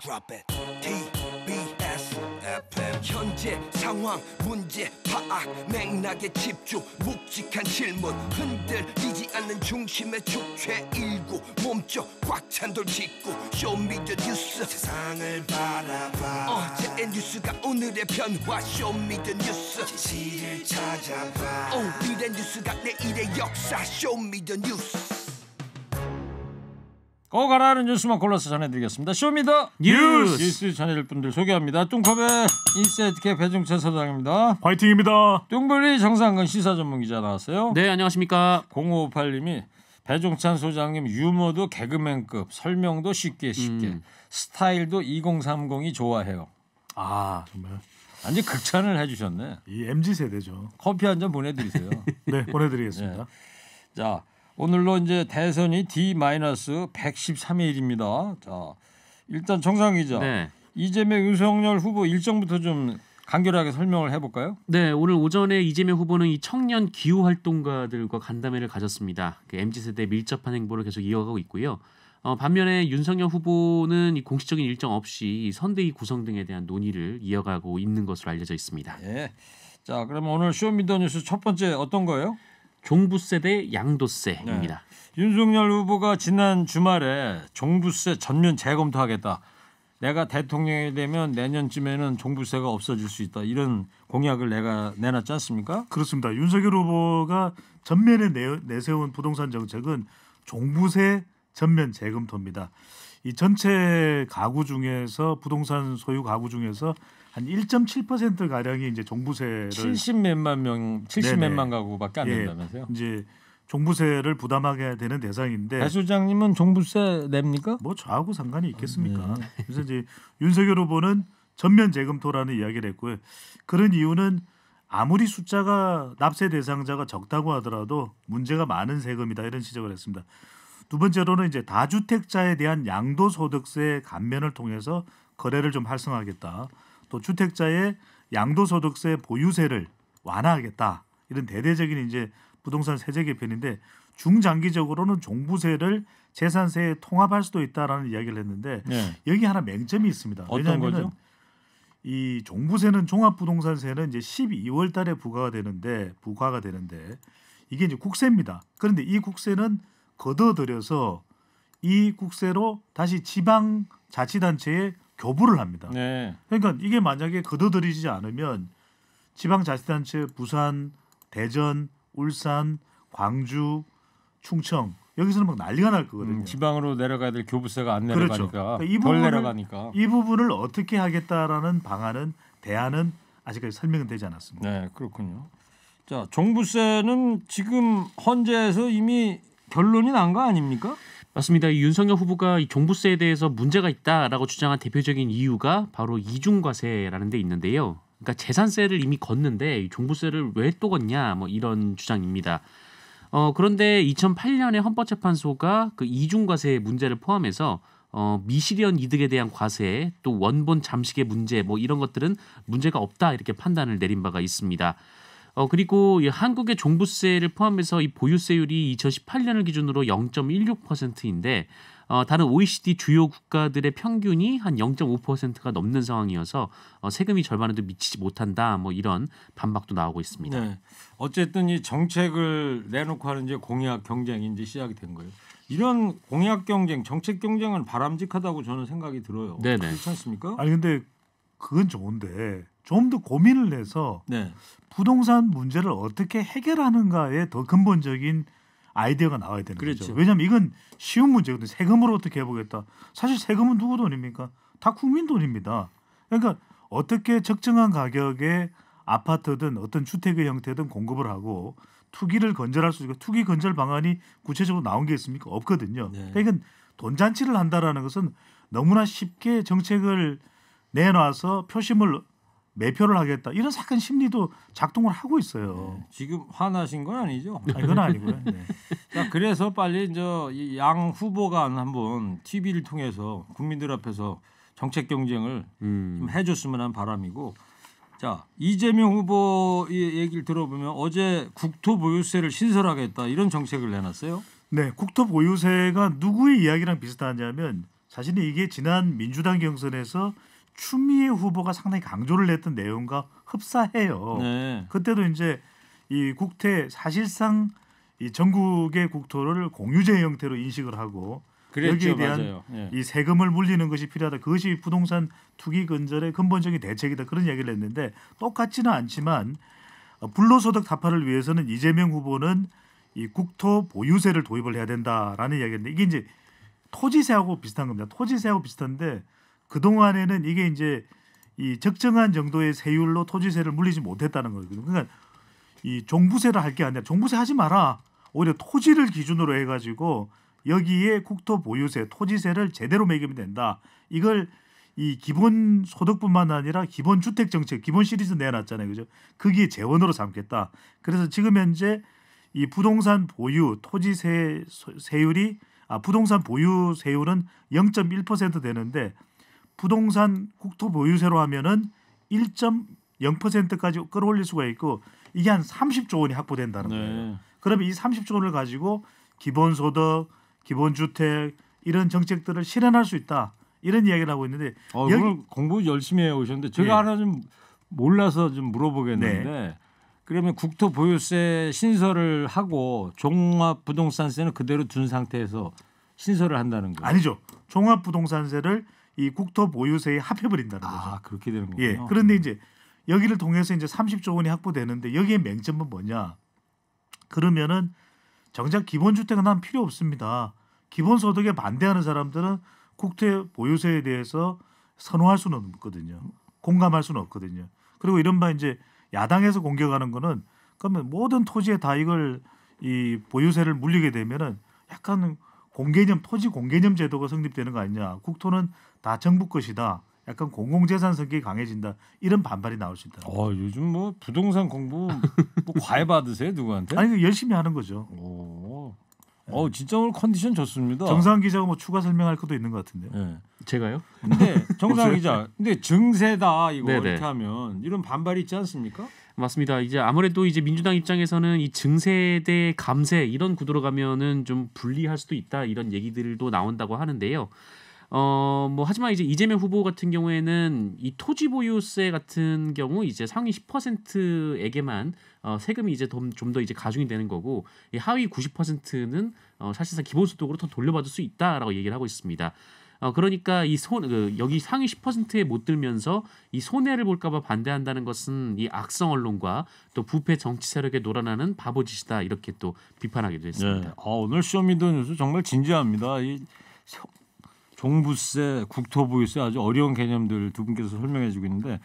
Drop it. TBS FM. 현재 상황 문제 파악 맥락에 집중 묵직한 질문 흔들리지 않는 중심의 축제 일구 몸쪽 꽉 찬 돌 짚고 쇼미더 뉴스 세상을 바라봐 어제의 뉴스가 오늘의 변화 쇼미더 뉴스 진실을 찾아봐 오늘의 뉴스가 내일의 역사 쇼미더 뉴스 꼭 알아하는 뉴스만 골라서 전해드리겠습니다. 쇼미더 뉴스 전해줄 분들 소개합니다. 뚱컵의 인사이트K 배종찬 소장입니다. 화이팅입니다. 뚱블리 정상근 시사 전문 기자 나왔어요. 네, 안녕하십니까. 0558님이 배종찬 소장님 유머도 개그맨급, 설명도 쉽게 스타일도 2030이 좋아해요. 아 정말 완전 극찬을 해주셨네. 이 MZ 세대죠. 커피 한 잔 보내드리세요. 네, 보내드리겠습니다. 네. 자. 오늘로 이제 대선이 D-113일입니다. 자, 일단 정상 기자. 네. 이재명 윤석열 후보 일정부터 좀 간결하게 설명을 해볼까요? 네, 오늘 오전에 이재명 후보는 이 청년 기후 활동가들과 간담회를 가졌습니다. 그 MZ 세대 밀접한 행보를 계속 이어가고 있고요. 반면에 윤석열 후보는 이 공식적인 일정 없이 이 선대위 구성 등에 대한 논의를 이어가고 있는 것으로 알려져 있습니다. 네. 자, 그러면 오늘 쇼미더뉴스 첫 번째 어떤 거예요? 종부세 대 양도세입니다. 네. 윤석열 후보가 지난 주말에 종부세 전면 재검토하겠다. 내가 대통령이 되면 내년쯤에는 종부세가 없어질 수 있다. 이런 공약을 내놨지 않습니까? 그렇습니다. 윤석열 후보가 전면에 내세운 부동산 정책은 종부세 전면 재검토입니다. 이 전체 가구 중에서 부동산 소유 가구 중에서 한 1.7% 가량이 이제 종부세를 70몇만 가구밖에 안 된다면서요? 이제 종부세를 부담하게 되는 대상인데 배 소장님은 종부세 냅니까? 뭐 저하고 상관이 있겠습니까? 그래서 이제 윤석열 후보는 전면 재검토라는 이야기를 했고요. 그런 이유는 아무리 숫자가 납세 대상자가 적다고 하더라도 문제가 많은 세금이다 이런 지적을 했습니다. 두 번째로는 이제 다주택자에 대한 양도소득세 감면을 통해서 거래를 좀 활성화하겠다. 또 주택자의 양도소득세 보유세를 완화하겠다. 이런 대대적인 이제 부동산 세제 개편인데 중장기적으로는 종부세를 재산세에 통합할 수도 있다라는 이야기를 했는데 네. 여기 하나 맹점이 있습니다. 어떤 거죠? 이 종부세는 종합부동산세는 이제 12월달에 부과가 되는데 이게 이제 국세입니다. 그런데 이 국세는 걷어들여서 이 국세로 다시 지방자치단체에 교부를 합니다. 네. 그러니까 이게 만약에 걷어들이지 않으면 지방자치단체 부산, 대전, 울산, 광주, 충청 여기서는 막 난리가 날 거거든요. 지방으로 내려가야 될 교부세가 안 내려가니까 그렇죠. 덜 내려가니까 이 부분을 어떻게 하겠다라는 대안은 아직까지 설명은 되지 않았습니다. 네, 그렇군요. 자, 종부세는 지금 헌재에서 이미 결론이 난 거 아닙니까? 맞습니다. 이 윤석열 후보가 이 종부세에 대해서 문제가 있다라고 주장한 대표적인 이유가 바로 이중과세라는 데 있는데요. 그러니까 재산세를 이미 걷는데 이 종부세를 왜 또 걷냐 뭐 이런 주장입니다. 그런데 2008년에 헌법재판소가 그 이중과세 문제를 포함해서 미실현 이득에 대한 과세 또 원본 잠식의 문제 뭐 이런 것들은 문제가 없다 이렇게 판단을 내린 바가 있습니다. 그리고 이 한국의 종부세를 포함해서 이 보유세율이 2018년을 기준으로 0.16%인데 다른 OECD 주요 국가들의 평균이 한 0.5%가 넘는 상황이어서 세금이 절반에도 미치지 못한다. 뭐 이런 반박도 나오고 있습니다. 네. 어쨌든 이 정책을 내놓고 하는 이제 공약 경쟁이 이제 시작이 된 거예요. 이런 공약 경쟁, 정책 경쟁은 바람직하다고 저는 생각이 들어요. 네네. 그렇지 않습니까? 아니 근데 그건 좋은데 좀 더 고민을 해서 네. 부동산 문제를 어떻게 해결하는가에 더 근본적인 아이디어가 나와야 되는 그렇죠. 거죠. 왜냐하면 이건 쉬운 문제거든요. 세금으로 어떻게 해보겠다. 사실 세금은 누구 돈입니까? 다 국민 돈입니다. 그러니까 어떻게 적정한 가격에 아파트든 어떤 주택의 형태든 공급을 하고 투기를 건절할 수 있고 투기 건절 방안이 구체적으로 나온 게 있습니까? 없거든요. 네. 그러니까 돈잔치를 한다라는 것은 너무나 쉽게 정책을 내놔서 표심을 매표를 하겠다 이런 사건 심리도 작동을 하고 있어요. 네. 지금 화나신 건 아니죠? 아니, 그건 아니고요. 네. 자, 그래서 빨리 이 양 후보가 한번 TV를 통해서 국민들 앞에서 정책 경쟁을 좀 해줬으면 하는 바람이고, 자 이재명 후보의 얘기를 들어보면 어제 국토보유세를 신설하겠다 이런 정책을 내놨어요. 네, 국토보유세가 누구의 이야기랑 비슷하냐면 사실은 이게 지난 민주당 경선에서 추미애 후보가 상당히 강조를 했던 내용과 흡사해요. 네. 그때도 이제 이 국태 사실상 이 전국의 국토를 공유제 형태로 인식을 하고 그랬죠, 여기에 대한 맞아요. 예. 이 세금을 물리는 것이 필요하다. 그것이 부동산 투기 근절의 근본적인 대책이다. 그런 이야기를 했는데 똑같지는 않지만 불로소득 타파를 위해서는 이재명 후보는 이 국토 보유세를 도입을 해야 된다라는 이야기인데 이게 이제 토지세하고 비슷한 겁니다. 토지세하고 비슷한데 그 동안에는 이게 이제 이 적정한 정도의 세율로 토지세를 물리지 못했다는 거거든요. 그러니까 이 종부세를 할 게 아니라 종부세 하지 마라. 오히려 토지를 기준으로 해가지고 여기에 국토 보유세, 토지세를 제대로 매기면 된다. 이걸 이 기본 소득뿐만 아니라 기본 주택 정책, 기본 시리즈 내놨잖아요, 그죠? 거기에 재원으로 삼겠다. 그래서 지금 현재 이 부동산 보유 토지세 세율이 부동산 보유 세율은 0.1% 되는데 부동산 국토 보유세로 하면은 1.0%까지 끌어올릴 수가 있고 이게 한 30조 원이 확보된다는 거예요. 그러면 이 30조 원을 가지고 기본소득, 기본주택 이런 정책들을 실현할 수 있다. 이런 이야기를 하고 있는데 오늘 공부 열심히 해 오셨는데 제가 예. 하나 좀 몰라서 좀 물어보겠는데 네. 그러면 국토보유세 신설을 하고 종합부동산세는 그대로 둔 상태에서 신설을 한다는 거예요? 아니죠. 종합부동산세를 이 국토보유세에 합해버린다는 거죠. 아 그렇게 되는 거군요. 예. 그런데 이제 여기를 통해서 이제 30조 원이 확보되는데 여기에 맹점은 뭐냐? 그러면은 정작 기본주택은 난 필요 없습니다. 기본소득에 반대하는 사람들은 국토 보유세에 대해서 선호할 수는 없거든요. 공감할 수는 없거든요. 그리고 이른바 이제 야당에서 공격하는 거는 그러면 모든 토지에 다 이걸 이 보유세를 물리게 되면은 약간 공개념 토지 공개념 제도가 성립되는 거 아니냐. 국토는 다 정부 것이다. 약간 공공재산 성격이 강해진다. 이런 반발이 나올 수 있다. 요즘 뭐 부동산 공부 뭐 과외 받으세요 누구한테? 아니 열심히 하는 거죠. 진짜 오늘 컨디션 좋습니다. 정상 기자가 뭐 추가 설명할 것도 있는 것 같은데요. 네. 제가요? 근데 정상 기자, 근데 증세다 이거 네네. 이렇게 하면 이런 반발이 있지 않습니까? 맞습니다. 이제 아무래도 이제 민주당 입장에서는 이 증세 대 감세 이런 구도로 가면은 좀 불리할 수도 있다 이런 얘기들도 나온다고 하는데요. 뭐 하지만 이제 이재명 후보 같은 경우에는 이 토지 보유세 같은 경우 이제 상위 10%에게만 세금이 이제 좀 더 이제 가중이 되는 거고 이 하위 90%는 사실상 기본소득으로 더 돌려받을 수 있다라고 얘기를 하고 있습니다. 그러니까 여기 상위 10%에 못 들면서 이 손해를 볼까봐 반대한다는 것은 이 악성 언론과 또 부패 정치 세력에 놀아나는 바보짓이다 이렇게 또 비판하기도 했습니다. 네. 오늘 쇼미더뉴스 정말 진지합니다. 이 종부세, 국토보유세 아주 어려운 개념들 두 분께서 설명해주고 있는데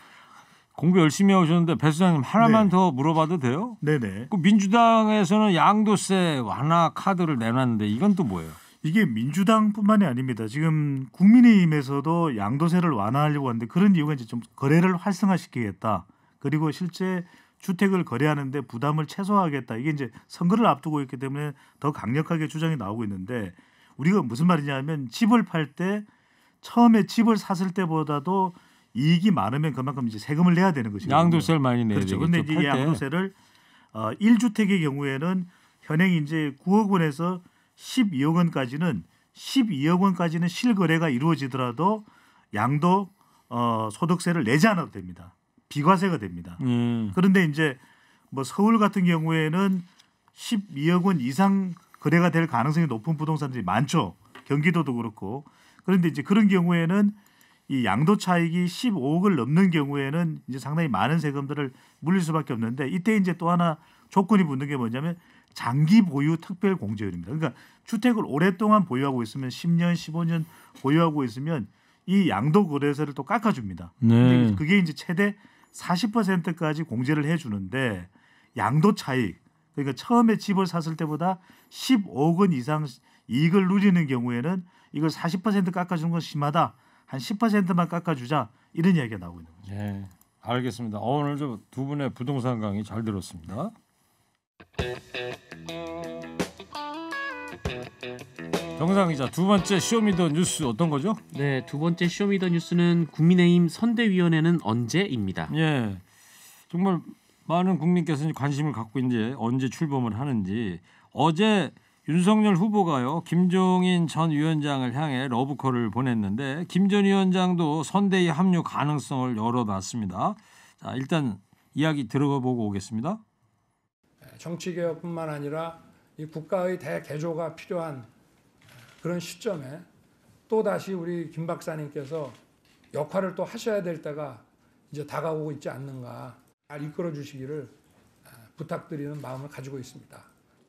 공부 열심히 하셨는데 배 수장님 하나만 더 물어봐도 돼요? 네네. 그 민주당에서는 양도세 완화 카드를 내놨는데 이건 또 뭐예요? 이게 민주당뿐만이 아닙니다. 지금 국민의힘에서도 양도세를 완화하려고 하는데 그런 이유가 이제 좀 거래를 활성화시키겠다. 그리고 실제 주택을 거래하는데 부담을 최소화하겠다. 이게 이제 선거를 앞두고 있기 때문에 더 강력하게 주장이 나오고 있는데 우리가 무슨 말이냐면 집을 팔 때 처음에 집을 샀을 때보다도 이익이 많으면 그만큼 이제 세금을 내야 되는 것이거든요. 양도세를 많이 내야 그렇죠. 되겠죠. 그런데 이 양도세를 1주택의 경우에는 현행 이제 9억 원에서 12억 원까지는 12억 원까지는 실거래가 이루어지더라도 양도 소득세를 내지 않아도 됩니다. 비과세가 됩니다. 그런데 이제 뭐 서울 같은 경우에는 12억 원 이상 거래가 될 가능성이 높은 부동산들이 많죠. 경기도도 그렇고. 그런데 이제 그런 경우에는 이 양도 차익이 15억을 넘는 경우에는 이제 상당히 많은 세금들을 물릴 수밖에 없는데 이때 이제 또 하나 조건이 붙는 게 뭐냐면 장기 보유 특별 공제율입니다. 그러니까 주택을 오랫동안 보유하고 있으면 10년, 15년 보유하고 있으면 이 양도 거래세를 또 깎아줍니다. 근데 그게 이제 최대 40%까지 공제를 해주는데 양도 차익 그러니까 처음에 집을 샀을 때보다 15억 원 이상 이익을 누리는 경우에는 이걸 40% 깎아주는 건 심하다. 한 10%만 깎아주자 이런 이야기가 나오고 있는 거죠. 네, 알겠습니다. 오늘 좀 두 분의 부동산 강의 잘 들었습니다. 정상 기자 두 번째 쇼미더 뉴스 어떤 거죠? 네, 두 번째 쇼미더 뉴스는 국민의힘 선대위원회는 언제입니다. 예, 정말 많은 국민께서 관심을 갖고 이제 언제 출범을 하는지 어제 윤석열 후보가요 김종인 전 위원장을 향해 러브콜을 보냈는데 김 전 위원장도 선대위 합류 가능성을 열어놨습니다. 자, 일단 이야기 들어가 보고 오겠습니다. 정치개혁뿐만 아니라 이 국가의 대개조가 필요한 그런 시점에 또 다시 우리 김 박사님께서 역할을 또 하셔야 될 때가 이제 다가오고 있지 않는가, 잘 이끌어 주시기를 부탁드리는 마음을 가지고 있습니다.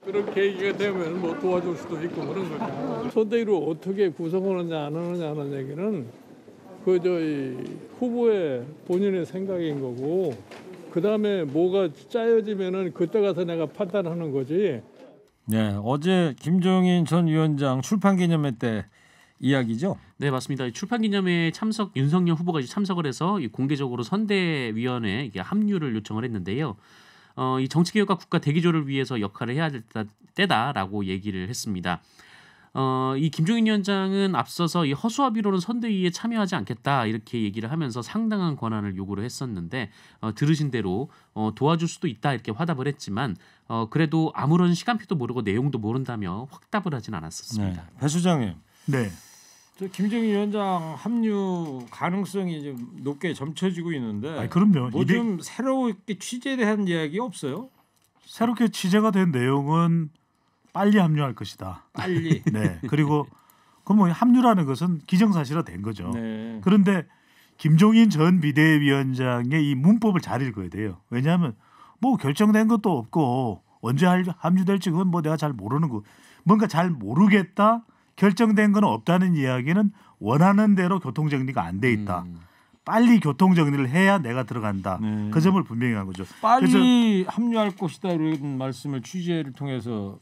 그런 계기가 되면 뭐 도와줄 수도 있고 그런 거죠. 선대위를 어떻게 구성하느냐 안 하느냐는 얘기는 저희 후보의 본인의 생각인 거고, 그 다음에 뭐가 짜여지면은 그때 가서 내가 판단하는 거지. 네, 어제 김종인 전 위원장 출판기념회 때 이야기죠. 네, 맞습니다. 출판기념회에 윤석열 후보가 참석을 해서 공개적으로 선대위원회 합류를 요청을 했는데요. 이 정치개혁과 국가 대기조를 위해서 역할을 해야 될 때다라고 얘기를 했습니다. 이 김종인 위원장은 앞서서 이 허수아비로는 선대위에 참여하지 않겠다 이렇게 얘기를 하면서 상당한 권한을 요구를 했었는데 들으신 대로 도와줄 수도 있다 이렇게 화답을 했지만 그래도 아무런 시간표도 모르고 내용도 모른다며 확답을 하진 않았었습니다. 네, 배 수장님. 네. 저 김종인 위원장 합류 가능성이 좀 높게 점쳐지고 있는데 그럼요. 뭐 좀 새롭게 취재한 이야기 없어요? 새롭게 취재가 된 내용은 빨리 합류할 것이다. 빨리. 네. 그리고 그럼 합류라는 것은 기정사실화 된 거죠. 네. 그런데 김종인 전 비대위원장의 이 문법을 잘 읽어야 돼요. 왜냐하면 뭐 결정된 것도 없고 언제 합류될지 그건 뭐 내가 잘 모르는 거. 뭔가 잘 모르겠다. 결정된 건 없다는 이야기는 원하는 대로 교통정리가 안 돼 있다. 빨리 교통정리를 해야 내가 들어간다. 네. 그 점을 분명히 한 거죠. 빨리 합류할 것이다 이런 말씀을 취재를 통해서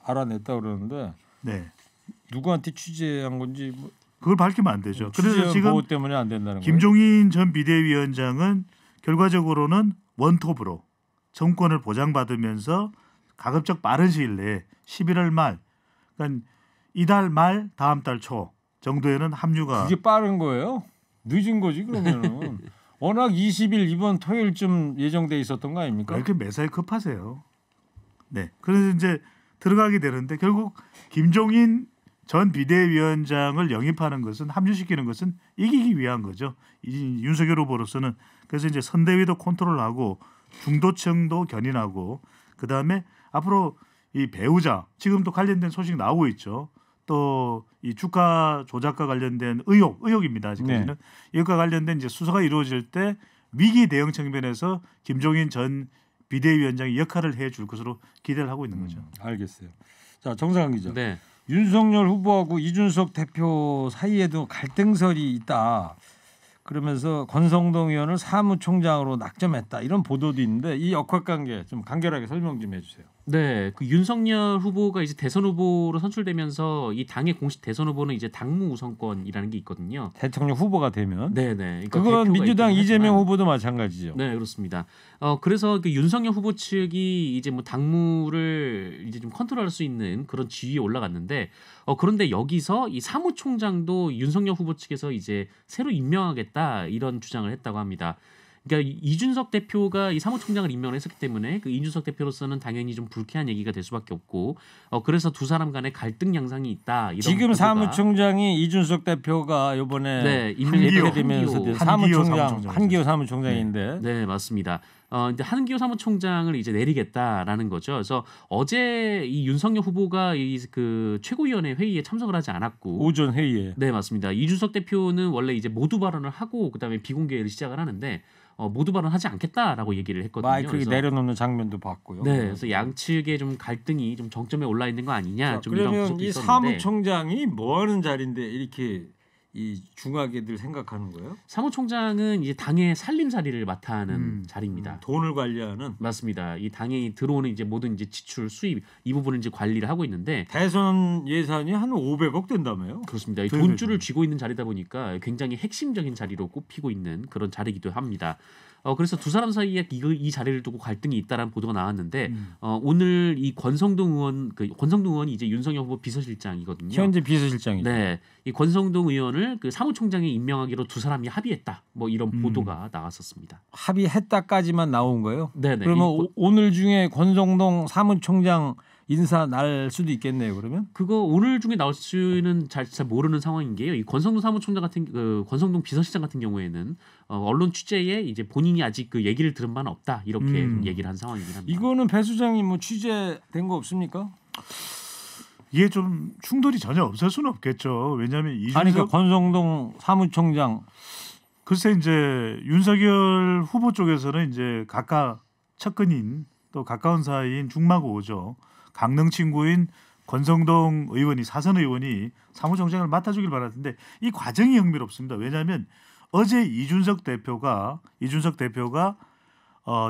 알아냈다 그러는데 네. 누구한테 취재한 건지 뭐 그걸 밝히면 안 되죠. 그래서 지금 보호 때문에 안 된다는 거예요. 김종인 전 비대위원장은 결과적으로는 원톱으로 정권을 보장받으면서 가급적 빠른 시일 내에 11월 말, 그러니까 이달 말 다음 달 초 정도에는 합류가. 그게 빠른 거예요? 늦은 거지 그러면은. 워낙 20일 이번 토요일쯤 예정돼 있었던 거 아닙니까? 왜 이렇게 매사에 급하세요? 네. 그래서 이제 들어가게 되는데 결국 김종인 전 비대위원장을 영입하는 것은 합류시키는 것은 이기기 위한 거죠. 윤석열 후보로서는. 그래서 이제 선대위도 컨트롤하고 중도층도 견인하고 그다음에 앞으로 이 배우자 지금도 관련된 소식 나오고 있죠. 또 이 주가 조작과 관련된 의혹입니다. 아직까지는. 네. 이것과 관련된 이제 수사가 이루어질 때 위기 대응 측면에서 김종인 전 비대위원장이 역할을 해줄 것으로 기대를 하고 있는 거죠. 알겠어요. 자, 정상환 기자. 네. 윤석열 후보하고 이준석 대표 사이에도 갈등설이 있다. 그러면서 권성동 의원을 사무총장으로 낙점했다. 이런 보도도 있는데 이 역학관계 좀 간결하게 설명 좀 해주세요. 네, 그 윤석열 후보가 이제 대선 후보로 선출되면서 이 당의 공식 대선 후보는 이제 당무 우선권이라는 게 있거든요. 대통령 후보가 되면. 네, 네. 그러니까 그건 민주당 있긴 이재명 하지만, 후보도 마찬가지죠. 네, 그렇습니다. 그래서 그 윤석열 후보 측이 이제 뭐 당무를 이제 좀 컨트롤할 수 있는 그런 지위에 올라갔는데 그런데 여기서 이 사무총장도 윤석열 후보 측에서 이제 새로 임명하겠다 이런 주장을 했다고 합니다. 그러니까 이준석 대표가 이 사무총장을 임명을 했었기 때문에 그 이준석 대표로서는 당연히 좀 불쾌한 얘기가 될 수밖에 없고 그래서 두 사람 간에 갈등 양상이 있다. 이런 지금 보도가. 사무총장이 이준석 대표가 이번에 네, 예표되면서 사무총장 한기호 사무총장인데. 네, 맞습니다. 이제 한기호 사무총장을 이제 내리겠다라는 거죠. 그래서 어제 이 윤석열 후보가 이 그 최고위원회 회의에 참석을 하지 않았고 오전 회의에. 네, 맞습니다. 이준석 대표는 원래 이제 모두 발언을 하고 그다음에 비공개를 시작을 하는데 모두 발언하지 않겠다라고 얘기를 했거든요. 마이크 내려놓는 장면도 봤고요. 네, 그래서 양측의 좀 갈등이 좀 정점에 올라 있는 거 아니냐. 자, 좀 이런 그러면 분석도 이 있었는데 사무총장이 뭐 하는 자리인데 이렇게 이 중하게들 생각하는 거예요? 사무총장은 이제 당의 살림살이를 맡아 하는 자리입니다. 돈을 관리하는. 맞습니다. 이 당에 들어오는 이제 모든 이제 지출, 수입 이 부분을 이제 관리를 하고 있는데 대선 예산이 한 500억 된다며요? 그렇습니다. 이 돈줄을 쥐고 있는 자리다 보니까 굉장히 핵심적인 자리로 꼽히고 있는 그런 자리이기도 합니다. 그래서 두 사람 사이에 이 자리를 두고 갈등이 있다라는 보도가 나왔는데 오늘 이 권성동 의원이 이제 윤석열 후보 비서실장이거든요. 현재 비서실장이죠. 네, 이 권성동 의원을 그 사무총장에 임명하기로 두 사람이 합의했다. 뭐 이런 보도가 나왔었습니다. 합의했다까지만 나온 거예요? 네네. 그러면 오늘 중에 권성동 사무총장 인사 날 수도 있겠네요. 그러면 그거 오늘 중에 나올 수는 잘 모르는 상황인 게요. 이 권성동 사무총장 같은 권성동 비서실장 같은 경우에는 언론 취재에 이제 본인이 아직 그 얘기를 들은 바는 없다 이렇게 얘기를 한 상황이긴 합니다. 이거는 배 수장이 뭐 취재된 거 없습니까? 이게 좀 충돌이 전혀 없을 수는 없겠죠. 왜냐하면 이준석 그러니까 권성동 사무총장 글쎄 이제 윤석열 후보 쪽에서는 이제 각각 측근인 또 가까운 사이인 중마고죠. 강릉 친구인 권성동 의원이 사선 의원이 사무총장을 맡아주길 바랐는데 이 과정이 흥미롭습니다. 왜냐하면 어제 이준석 대표가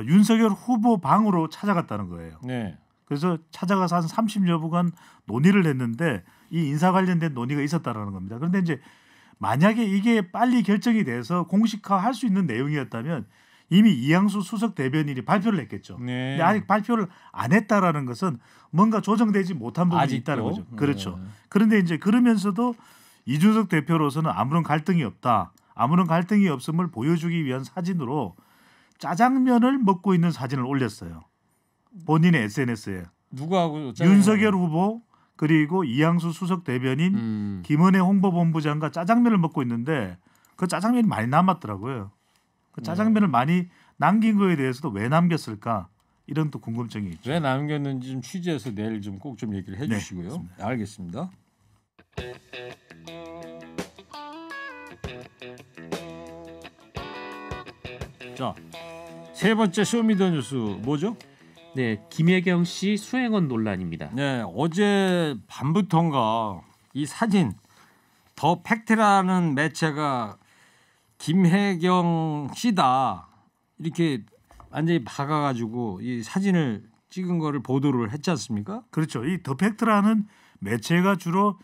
윤석열 후보 방으로 찾아갔다는 거예요. 네. 그래서 찾아가서 한 30여 분간 논의를 했는데 이 인사 관련된 논의가 있었다라는 겁니다. 그런데 이제 만약에 이게 빨리 결정이 돼서 공식화할 수 있는 내용이었다면 이미 이양수 수석 대변인이 발표를 했겠죠. 네. 근데 아직 발표를 안 했다라는 것은 뭔가 조정되지 못한 부분이 아직도? 있다는 거죠. 그렇죠. 네. 그런데 이제 그러면서도 이준석 대표로서는 아무런 갈등이 없다. 아무런 갈등이 없음을 보여주기 위한 사진으로 짜장면을 먹고 있는 사진을 올렸어요. 본인의 SNS에. 누구하고 윤석열 후보 그리고 이양수 수석 대변인 김은혜 홍보본부장과 짜장면을 먹고 있는데 그 짜장면이 많이 남았더라고요. 그 짜장면을 많이 남긴 거에 대해서도 왜 남겼을까 이런 또 궁금증이 있죠. 왜 남겼는지 좀 취재해서 내일 좀 꼭 좀 얘기를 해주시고요. 네, 알겠습니다. 자, 세 번째 쇼미더뉴스 뭐죠? 네, 김혜경 씨 수행원 논란입니다. 네, 어제 밤부터인가 이 사진 더 팩트라는 매체가 김혜경 씨다 이렇게 완전히 박아가지고 이 사진을 찍은 거를 보도를 했지 않습니까? 그렇죠. 이 더 팩트라는 매체가 주로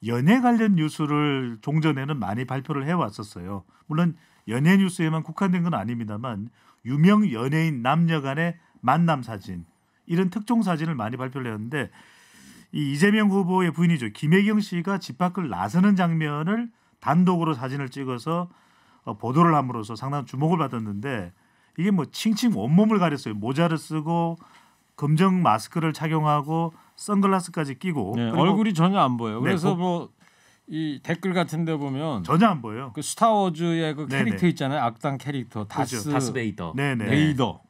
연예 관련 뉴스를 종전에는 많이 발표를 해왔었어요. 물론 연예 뉴스에만 국한된 건 아닙니다만 유명 연예인 남녀 간의 만남 사진 이런 특종 사진을 많이 발표를 했는데 이 이재명 후보의 부인이죠. 김혜경 씨가 집 밖을 나서는 장면을 단독으로 사진을 찍어서 보도를 함으로써 상당한 주목을 받았는데 이게 뭐 칭칭 온몸을 가렸어요. 모자를 쓰고 검정 마스크를 착용하고 선글라스까지 끼고 네, 얼굴이 전혀 안 보여요. 네, 그래서 뭐 이 댓글 같은 데 보면 전혀 안 보여요. 그 스타워즈의 그 네네. 캐릭터 있잖아요. 악당 캐릭터 다스 베이더. 네네. 베이더.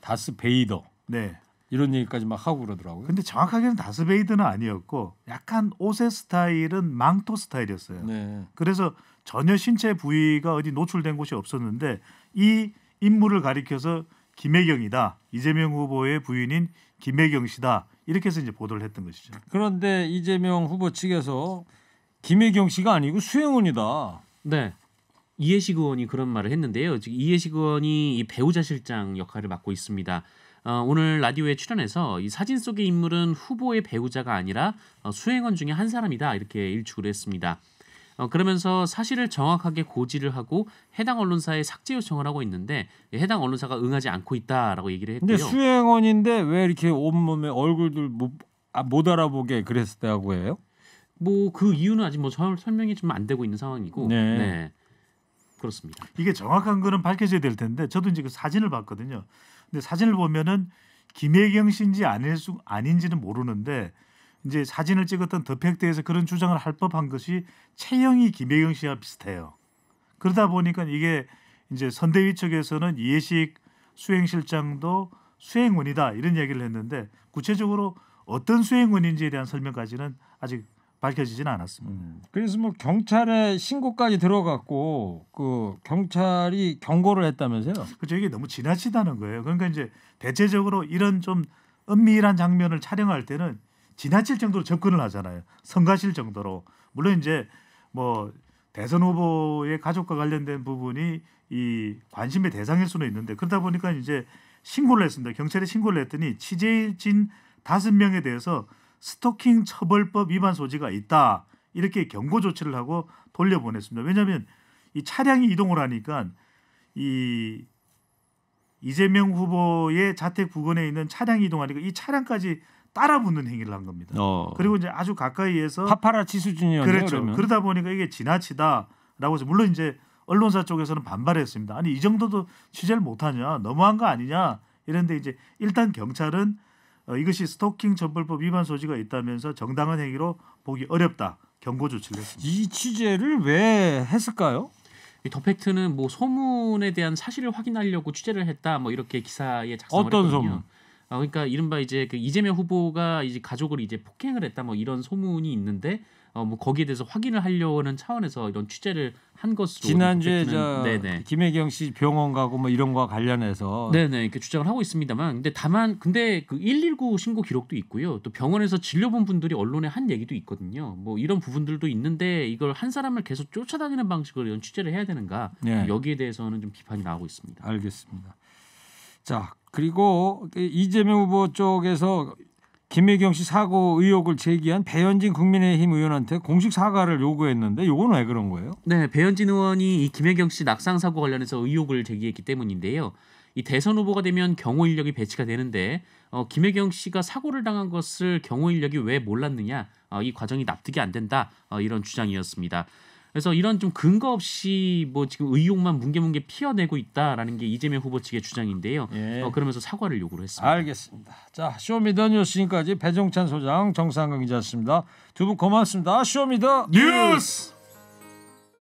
다스 베이더. 네. 이런 얘기까지 막 하고 그러더라고요. 근데 정확하게는 다스베이드는 아니었고 약간 옷의 스타일은 망토 스타일이었어요. 네. 그래서 전혀 신체 부위가 어디 노출된 곳이 없었는데 이 인물을 가리켜서 김혜경이다. 이재명 후보의 부인인 김혜경 씨다. 이렇게 해서 이제 보도를 했던 것이죠. 그런데 이재명 후보 측에서 김혜경 씨가 아니고 수행원이다. 네. 이해식 의원이 그런 말을 했는데요. 지금 이해식 의원이 이 배우자 실장 역할을 맡고 있습니다. 오늘 라디오에 출연해서 이 사진 속의 인물은 후보의 배우자가 아니라 수행원 중에 한 사람이다 이렇게 일축을 했습니다. 그러면서 사실을 정확하게 고지를 하고 해당 언론사에 삭제 요청을 하고 있는데 해당 언론사가 응하지 않고 있다라고 얘기를 했고요. 근데 수행원인데 왜 이렇게 온몸에 얼굴들 못 알아보게 그랬다고 해요? 뭐 그 이유는 아직 뭐 설명이 좀 안 되고 있는 상황이고. 네. 네. 그렇습니다. 이게 정확한 거는 밝혀져야 될 텐데 저도 이제 그 사진을 봤거든요. 근데 사진을 보면은 김혜경 씨인지 아닌지는 모르는데 이제 사진을 찍었던 더 팩트에서 그런 주장을 할 법한 것이 체형이 김혜경 씨와 비슷해요. 그러다 보니까 이게 이제 선대위 측에서는 이해식 수행실장도 수행원이다 이런 얘기를 했는데 구체적으로 어떤 수행원인지에 대한 설명까지는 아직 밝혀지지는 않았습니다. 그래서 뭐 경찰에 신고까지 들어갔고 그 경찰이 경고를 했다면서요? 그렇죠. 이게 너무 지나치다는 거예요. 그러니까 이제 대체적으로 이런 좀 은밀한 장면을 촬영할 때는 지나칠 정도로 접근을 하잖아요. 성가실 정도로. 물론 이제 뭐 대선 후보의 가족과 관련된 부분이 이 관심의 대상일 수는 있는데 그러다 보니까 이제 신고를 했습니다. 경찰에 신고를 했더니 취재진 5명에 대해서 스토킹 처벌법 위반 소지가 있다. 이렇게 경고 조치를 하고 돌려보냈습니다. 왜냐하면 이 차량이 이동을 하니까 이 이재명 후보의 자택 부근에 있는 차량이 이동하니까 이 차량까지 따라붙는 행위를 한 겁니다. 그리고 이제 아주 가까이에서 파파라치 수준이었네요. 그렇죠. 그러면. 그러다 보니까 이게 지나치다라고 해서 물론 이제 언론사 쪽에서는 반발했습니다. 아니 이 정도도 취재를 못하냐 너무한 거 아니냐 이런데 이제 일단 경찰은 이것이 스토킹 처벌법 위반 소지가 있다면서 정당한 행위로 보기 어렵다 경고 조치를 했습니다. 이 취재를 왜 했을까요? 이 더 팩트는 뭐 소문에 대한 사실을 확인하려고 취재를 했다 뭐 이렇게 기사에 작성을 어떤 했거든요. 소문? 그러니까 이른바 이제 그 이재명 후보가 이제 가족을 이제 폭행을 했다 뭐 이런 소문이 있는데 뭐 거기에 대해서 확인을 하려는 차원에서 이런 취재를 한 것으로 지난주에 네네. 김혜경 씨 병원 가고 뭐 이런 거와 관련해서 네네 이렇게 주장을 하고 있습니다만 근데 그 119 신고 기록도 있고요. 또 병원에서 진료본 분들이 언론에 한 얘기도 있거든요. 뭐 이런 부분들도 있는데 이걸 한 사람을 계속 쫓아다니는 방식으로 이런 취재를 해야 되는가 네. 여기에 대해서는 좀 비판이 나오고 있습니다. 알겠습니다. 자 그리고 이재명 후보 쪽에서 김혜경 씨 사고 의혹을 제기한 배현진 국민의힘 의원한테 공식 사과를 요구했는데 이건 왜 그런 거예요? 네, 배현진 의원이 이 김혜경 씨 낙상 사고 관련해서 의혹을 제기했기 때문인데요. 이 대선 후보가 되면 경호 인력이 배치가 되는데 김혜경 씨가 사고를 당한 것을 경호 인력이 왜 몰랐느냐 이 과정이 납득이 안 된다 이런 주장이었습니다. 그래서 이런 좀 근거 없이 뭐 지금 의혹만 뭉게뭉게 피어내고 있다라는 게 이재명 후보 측의 주장인데요. 예. 그러면서 사과를 요구를 했습니다. 알겠습니다. 자 쇼미더뉴스 지금까지 배종찬 소장 정상근 기자였습니다. 두 분 고맙습니다. 쇼미더 뉴스.